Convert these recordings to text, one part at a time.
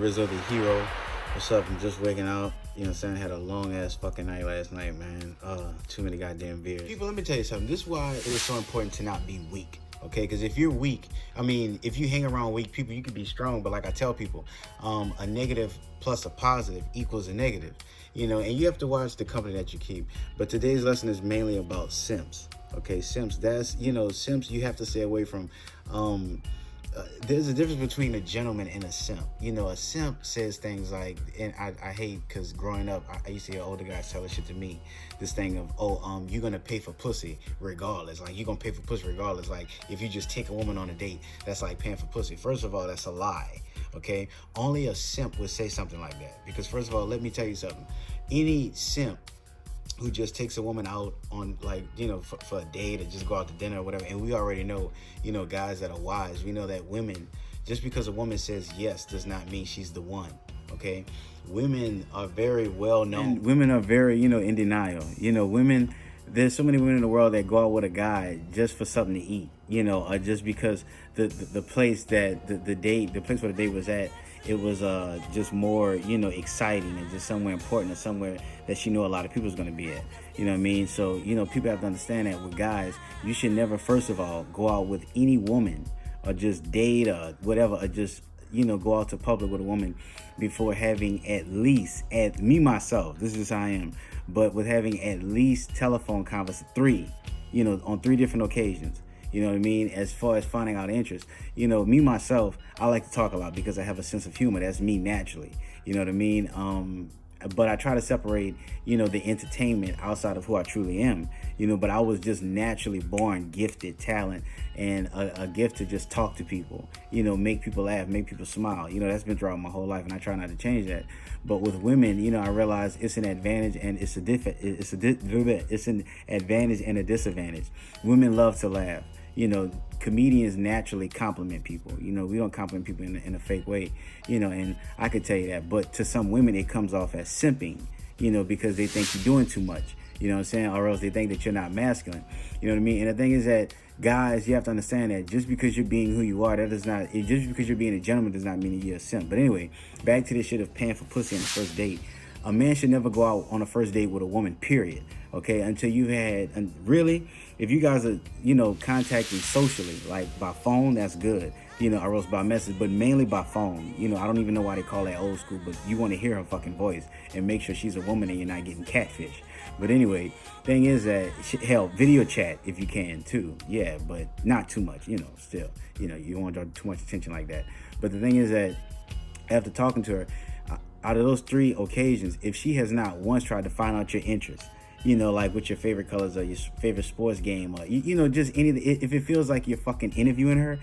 RISO the hero. What's up? I'm just waking up. You know what I'm saying? I had a long ass fucking night last night, man. Too many goddamn beers. People, let me tell you something. This is why it is so important to not be weak. Okay, because if you're weak, I mean, if you hang around weak people, you can be strong. But like I tell people, a negative plus a positive equals a negative. You know, and you have to watch the company that you keep. But today's lesson is mainly about simps. Okay, simps. That's, you know, simps you have to stay away from. There's a difference between a gentleman and a simp. You know, a simp says things like, and I hate, because growing up, I used to hear older guys tell this shit to me. This thing of, you're going to pay for pussy regardless. Like, you're going to pay for pussy regardless. Like, if you just take a woman on a date, that's like paying for pussy. First of all, that's a lie, okay? Only a simp would say something like that. Because first of all, let me tell you something. Any simp who just takes a woman out on, like, you know, for a date or just go out to dinner or whatever. And we already know, you know, guys that are wise, we know that women, just because a woman says yes does not mean she's the one, okay? Women are very well known. And women are very, you know, in denial. You know, women, there's so many women in the world that go out with a guy just for something to eat, you know, or just because the place that the place where the date was at, it was just more, you know, exciting and just somewhere important or somewhere that she knew a lot of people was going to be at. You know what I mean? So, you know, people have to understand that with guys, you should never, first of all, go out with any woman or just date or whatever, or just, you know, go out to public with a woman before having at least, me, myself, this is how I am, but with having at least telephone conversation, 3, you know, on 3 different occasions. You know what I mean? As far as finding out interest, you know, me, myself, I like to talk a lot because I have a sense of humor. That's me naturally. You know what I mean? But I try to separate, you know, the entertainment outside of who I truly am, you know, but I was just naturally born gifted talent and a gift to just talk to people, you know, make people laugh, make people smile. You know, that's been throughout my whole life, and I try not to change that. But with women, you know, I realize it's an advantage and it's an advantage and a disadvantage. Women love to laugh. You know, comedians naturally compliment people. You know, we don't compliment people in a fake way, you know, and I could tell you that. But to some women, it comes off as simping, you know, because they think you're doing too much, you know what I'm saying? Or else they think that you're not masculine, you know what I mean? And the thing is that, guys, you have to understand that just because you're being who you are, that does not, just because you're being a gentleman does not mean you're a simp. But anyway, back to this shit of paying for pussy on the first date. A man should never go out on a first date with a woman, period. Okay, until you had, and really, if you guys are, you know, contacting socially, like by phone, that's good, you know, or else by message, but mainly by phone. You know, I don't even know why they call that old school, but you want to hear her fucking voice and make sure she's a woman and you're not getting catfish. But anyway, thing is that, hell, video chat if you can too. Yeah, but not too much, you know, still, you know, you don't want to draw too much attention like that. But the thing is that after talking to her, out of those 3 occasions, if she has not once tried to find out your interests, you know, like what your favorite colors or your favorite sports game, or, you know, just if it feels like you're fucking interviewing her,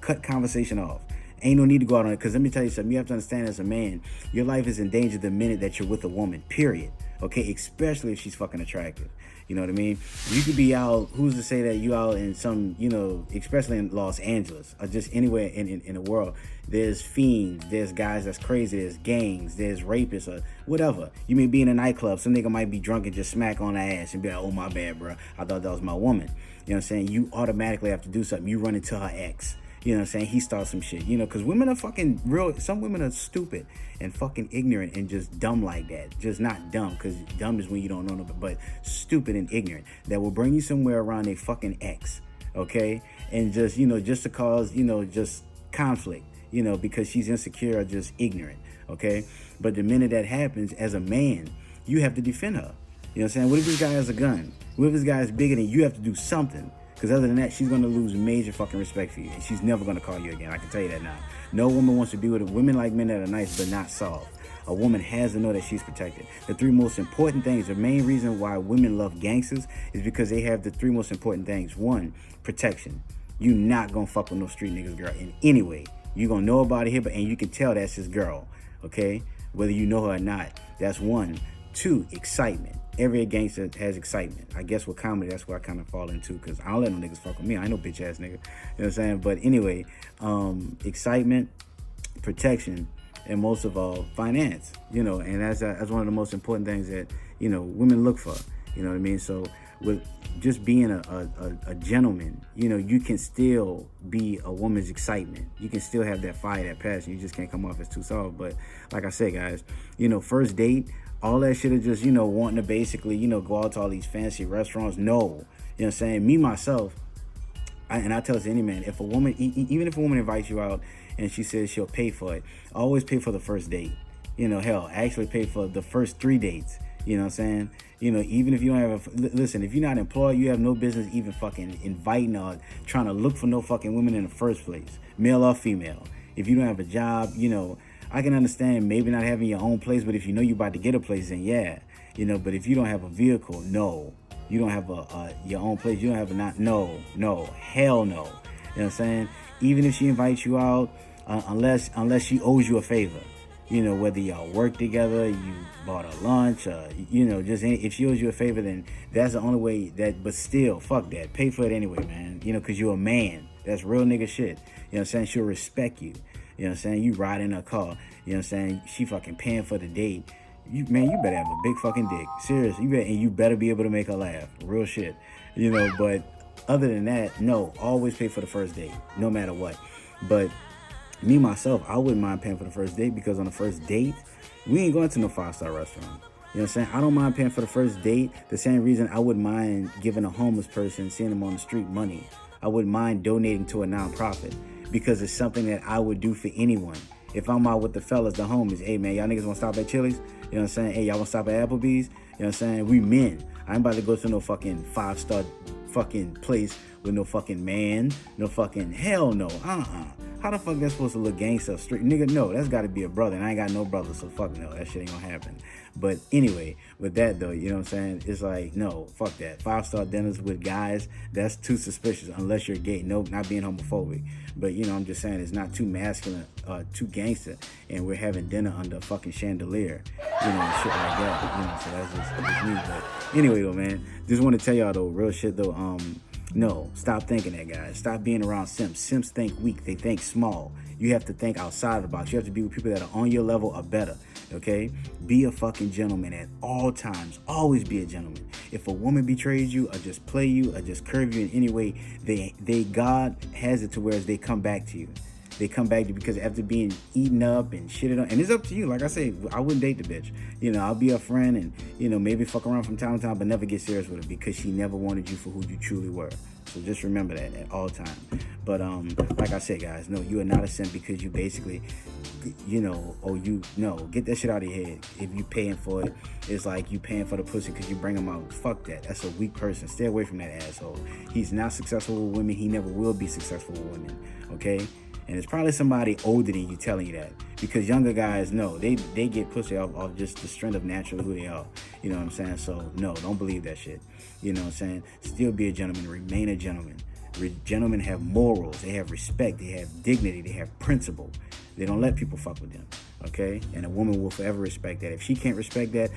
cut conversation off. Ain't no need to go out on it, because let me tell you something. You have to understand, as a man, your life is in danger the minute that you're with a woman, period. Okay, especially if she's fucking attractive. You know what I mean? You could be out, who's to say that you out in some, you know, especially in Los Angeles or just anywhere in the world. There's fiends, there's guys that's crazy, there's gangs, there's rapists or whatever. You may be in a nightclub, some nigga might be drunk and just smack on the ass and be like, oh my bad, bro, I thought that was my woman. You know what I'm saying? You automatically have to do something. You run into her ex. You know what I'm saying? He starts some shit, you know, because women are fucking real. Some women are stupid and fucking ignorant and just dumb like that. Just not dumb, because dumb is when you don't know nobody, but stupid and ignorant that will bring you somewhere around a fucking ex, okay? And just, you know, just to cause, you know, just conflict, you know, because she's insecure or just ignorant, okay? But the minute that happens, as a man, you have to defend her. You know what I'm saying? What if this guy has a gun? What if this guy is bigger than you? You have to do something. Because other than that, she's going to lose major fucking respect for you. And she's never going to call you again. I can tell you that now. No woman wants to be with women like men that are nice but not soft. A woman has to know that she's protected. The 3 most important things, the main reason why women love gangsters is because they have the 3 most important things. 1, protection. You not going to fuck with no street niggas, girl, in any way. You going to know about it here, and you can tell that's his girl, okay? Whether you know her or not. That's 1. 2, excitement. Every gangster has excitement. I guess with comedy, that's where I kind of fall into, because I don't let no niggas fuck with me. I ain't no bitch ass nigga. You know what I'm saying? But anyway, excitement, protection, and most of all, finance. You know, and that's one of the most important things that, you know, women look for. You know what I mean? So with just being a gentleman, you know, you can still be a woman's excitement. You can still have that fire, that passion. You just can't come off as too soft. But like I said, guys, you know, first date, all that shit is just, you know, wanting to basically, you know, go out to all these fancy restaurants. No. You know what I'm saying? Me, myself, and I tell this to any man, if a woman, even if a woman invites you out and she says she'll pay for it, always pay for the first date. You know, hell, actually pay for the first 3 dates. You know what I'm saying? You know, even if you don't have listen, if you're not employed, you have no business even fucking inviting or trying to look for no fucking women in the first place, male or female. If you don't have a job, you know, I can understand maybe not having your own place, but if you know you're about to get a place, then yeah. You know, but if you don't have a vehicle, no. You don't have your own place, you don't have no, hell no. You know what I'm saying? Even if she invites you out, unless she owes you a favor. You know, whether y'all work together, you bought a lunch, you know, just if she owes you a favor, then that's the only way that, but still, fuck that. Pay for it anyway, man. You know, because you're a man. That's real nigga shit. You know what I'm saying? She'll respect you. You know what I'm saying? You ride in her car. You know what I'm saying? She fucking paying for the date. You better have a big fucking dick. Seriously. You better be able to make her laugh. Real shit. You know, but other than that, no. Always pay for the first date, no matter what. But me, myself, I wouldn't mind paying for the first date because on the first date, we ain't going to no 5-star restaurant. You know what I'm saying? I don't mind paying for the first date. The same reason I wouldn't mind giving a homeless person, seeing them on the street, money. I wouldn't mind donating to a nonprofit because it's something that I would do for anyone. If I'm out with the fellas, the homies, hey man, y'all niggas want to stop at Chili's? You know what I'm saying? Hey, y'all want to stop at Applebee's? You know what I'm saying? We men. I ain't about to go to no fucking 5-star fucking place with no fucking man, no fucking hell no. How the fuck that's supposed to look gangster street? Nigga, no, that's got to be a brother, and I ain't got no brother, so fuck no, that shit ain't gonna happen. But anyway, with that though, you know what I'm saying? It's like, no, fuck that. 5-star dinners with guys, that's too suspicious unless you're gay. No, not being homophobic. But, you know, I'm just saying it's not too masculine, too gangster, and we're having dinner under a fucking chandelier, you know, and shit like that. You know, so that's just me. But anyway though, man, just want to tell y'all though, real shit though, no, stop thinking that, guys. Stop being around simps. Simps think weak. They think small. You have to think outside the box. You have to be with people that are on your level or better, okay? Be a fucking gentleman at all times. Always be a gentleman. If a woman betrays you or just play you or just curve you in any way, God has it to where they come back to you. They come back to you because after being eaten up and shitted on, and it's up to you. Like I say, I wouldn't date the bitch. You know, I'll be a friend and, you know, maybe fuck around from time to time, but never get serious with her because she never wanted you for who you truly were. So just remember that at all times. But like I said, guys, no, you are not a simp because you basically, you know, get that shit out of your head. If you paying for it, it's like you paying for the pussy because you bring him out. Fuck that. That's a weak person. Stay away from that asshole. He's not successful with women. He never will be successful with women. Okay? And it's probably somebody older than you telling you that. Because younger guys, no, they get pussy off just the strength of naturally who they are. You know what I'm saying? So, no, don't believe that shit. You know what I'm saying? Still be a gentleman. Remain a gentleman. Gentlemen have morals. They have respect. They have dignity. They have principle. They don't let people fuck with them. Okay? And a woman will forever respect that. If she can't respect that,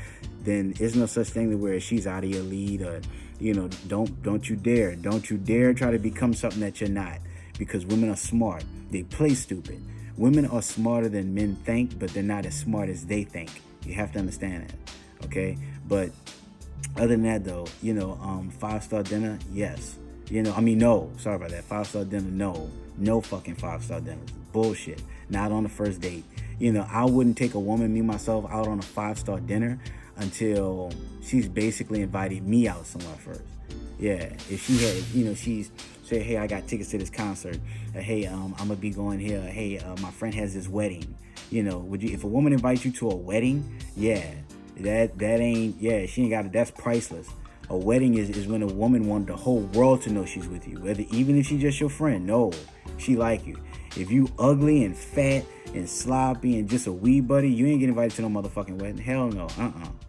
then there's no such thing to where she's out of your lead or, you know, don't you dare. Don't you dare try to become something that you're not. Because women are smart. They play stupid. Women are smarter than men think, but they're not as smart as they think. You have to understand that, okay? But other than that, though, you know, 5-star dinner, yes. You know, I mean, no. Sorry about that. 5-star dinner, no. No fucking 5-star dinners. Bullshit. Not on the first date. You know, I wouldn't take a woman, me, myself, out on a 5-star dinner until she's basically invited me out somewhere first. Yeah, if she had, you know, she's say, hey, I got tickets to this concert. Hey, I'm gonna be going here. Hey, my friend has this wedding. You know, would you? If a woman invites you to a wedding, yeah, that ain't. Yeah, she ain't got it. That's priceless. A wedding is when a woman wants the whole world to know she's with you. Even if she's just your friend, no, she like you. If you ugly and fat and sloppy and just a wee buddy, you ain't get invited to no motherfucking wedding. Hell no,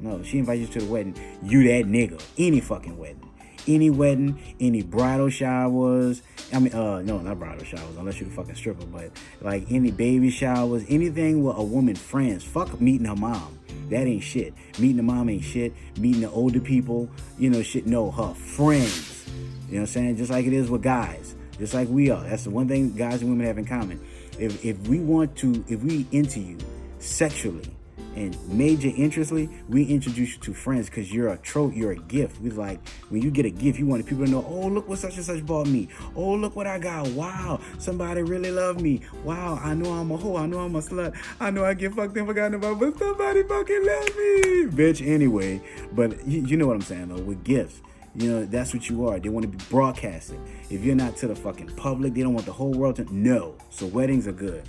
no. She invites you to the wedding. You that nigga. Any fucking wedding. Any wedding, any bridal showers. I mean, no, not bridal showers, unless you're a fucking stripper, but like any baby showers, anything with a woman friends. Fuck meeting her mom. That ain't shit. Meeting the mom ain't shit. Meeting the older people, you know, shit. No, her friends. You know what I'm saying? Just like it is with guys. Just like we are. That's the one thing guys and women have in common. If we into you sexually, And major interestly, we introduce you to friends because you're a gift. We like, when you get a gift, you want people to know, oh, look what such and such bought me. Oh, look what I got. Wow, somebody really loved me. Wow, I know I'm a hoe. I know I'm a slut. I know I get fucked and forgotten about, but somebody fucking love me. Bitch, anyway. But you know what I'm saying, though, with gifts. You know, that's what you are. They want to be broadcasted. If you're not to the fucking public, they don't want the whole world to know. So weddings are good.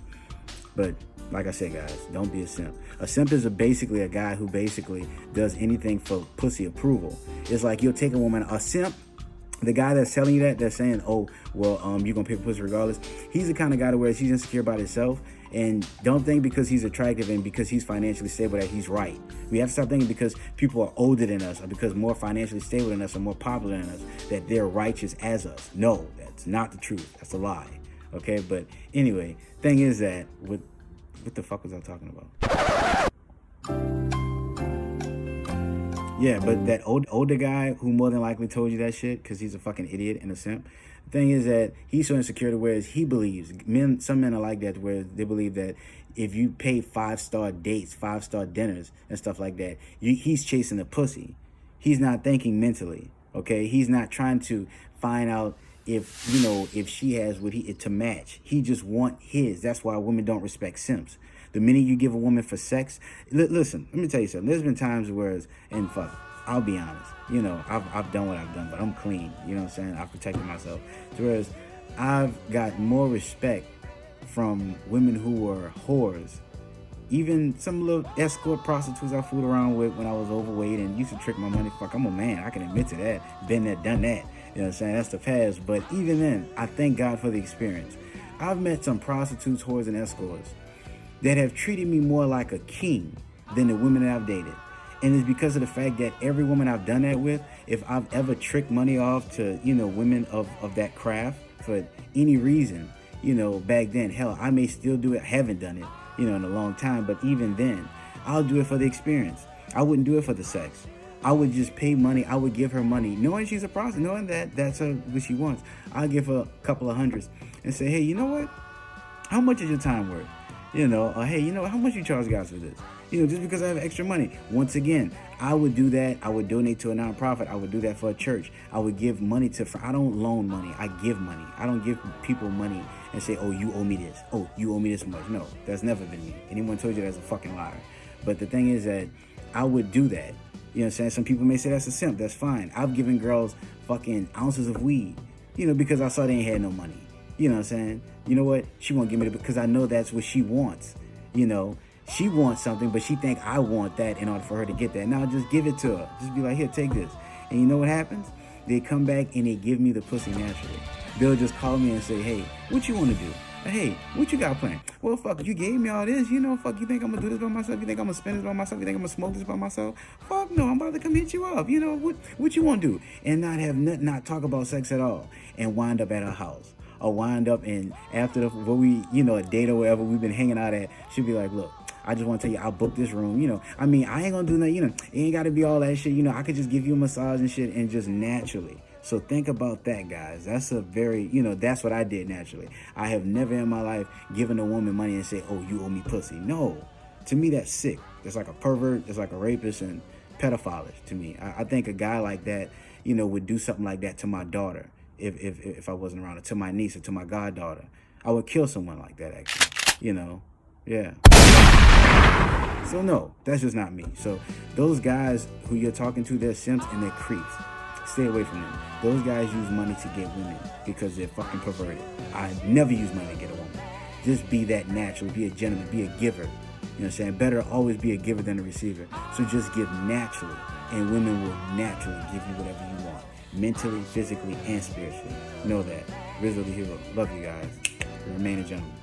But like I said, guys, don't be a simp. A simp is basically a guy who basically does anything for pussy approval. It's like you'll take a woman, a simp, the guy that's telling you that, that's saying, oh, well, you're going to pay for pussy regardless. He's the kind of guy to where he's insecure about himself. And don't think because he's attractive and because he's financially stable that he's right. We have to stop thinking because people are older than us or because more financially stable than us or more popular than us that they're righteous as us. No, that's not the truth. That's a lie. Okay, but anyway, thing is that what the fuck was I talking about? Yeah, but that older guy who more than likely told you that shit because he's a fucking idiot and a simp. The thing is that he's so insecure to where he believes, some men are like that where they believe that if you pay 5-star dates, 5-star dinners and stuff like that, he's chasing a pussy. He's not thinking mentally, okay? He's not trying to find out if, you know, if she has what to match. He just want his. That's why women don't respect simps. The minute you give a woman for sex, listen, let me tell you something. There's been times where, and fuck, I'll be honest, you know, I've done what I've done, but I'm clean, you know what I'm saying? I've protected myself. Whereas I've got more respect from women who were whores, even some little escort prostitutes I fooled around with when I was overweight and used to trick my money. Fuck, I'm a man, I can admit to that. Been there, done that. You know what I'm saying? That's the past. But even then, I thank God for the experience. I've met some prostitutes, whores, and escorts that have treated me more like a king than the women that I've dated. And it's because of the fact that every woman I've done that with, if I've ever tricked money off to, you know, women of that craft for any reason, you know, back then, hell, I may still do it. I haven't done it, you know, in a long time. But even then, I'll do it for the experience. I wouldn't do it for the sex. I would just pay money. I would give her money, knowing she's a prostitute, knowing that that's what she wants. I'll give her a couple of hundreds and say, hey, you know what? How much is your time worth? You know, hey, you know, how much you charge guys for this? You know, just because I have extra money. Once again, I would do that. I would donate to a nonprofit. I would do that for a church. I would give money I don't loan money. I give money. I don't give people money and say, oh, you owe me this. Oh, you owe me this much. No, that's never been me. Anyone told you that's a fucking liar. But the thing is that I would do that. You know what I'm saying? Some people may say that's a simp. That's fine. I've given girls fucking ounces of weed, you know, because I saw they ain't had no money. You know what I'm saying? You know what? She won't give me it because I know that's what she wants. You know, she wants something, but she think I want that in order for her to get that. Now just give it to her. Just be like, here, take this. And you know what happens? They come back and they give me the pussy naturally. They'll just call me and say, hey, what you want to do? Hey, what you got planned? Well, fuck, you gave me all this. You know, fuck, you think I'm going to do this by myself? You think I'm going to spend this by myself? You think I'm going to smoke this by myself? Fuck no, I'm about to come hit you up. You know, what you want to do? And not talk about sex at all. And wind up at her house. Or wind up and after a date or wherever we've been hanging out at, she'll be like, look, I just want to tell you, I booked this room. You know, I mean, I ain't going to do nothing. You know, it ain't got to be all that shit. You know, I could just give you a massage and shit and just naturally. So think about that, guys. That's a very, you know, that's what I did naturally. I have never in my life given a woman money and say, oh, you owe me pussy. No. To me, that's sick. That's like a pervert. That's like a rapist and pedophile to me. I think a guy like that, you know, would do something like that to my daughter if I wasn't around, or to my niece or to my goddaughter. I would kill someone like that, actually. You know? Yeah. So, no, that's just not me. So, those guys who you're talking to, they're simps and they're creeps. Stay away from them. Those guys use money to get women because they're fucking perverted. I never use money to get a woman. Just be that natural. Be a gentleman. Be a giver. You know what I'm saying? Better always be a giver than a receiver. So just give naturally. And women will naturally give you whatever you want. Mentally, physically, and spiritually. Know that. RISO the hero. Love you guys. Remain a gentleman.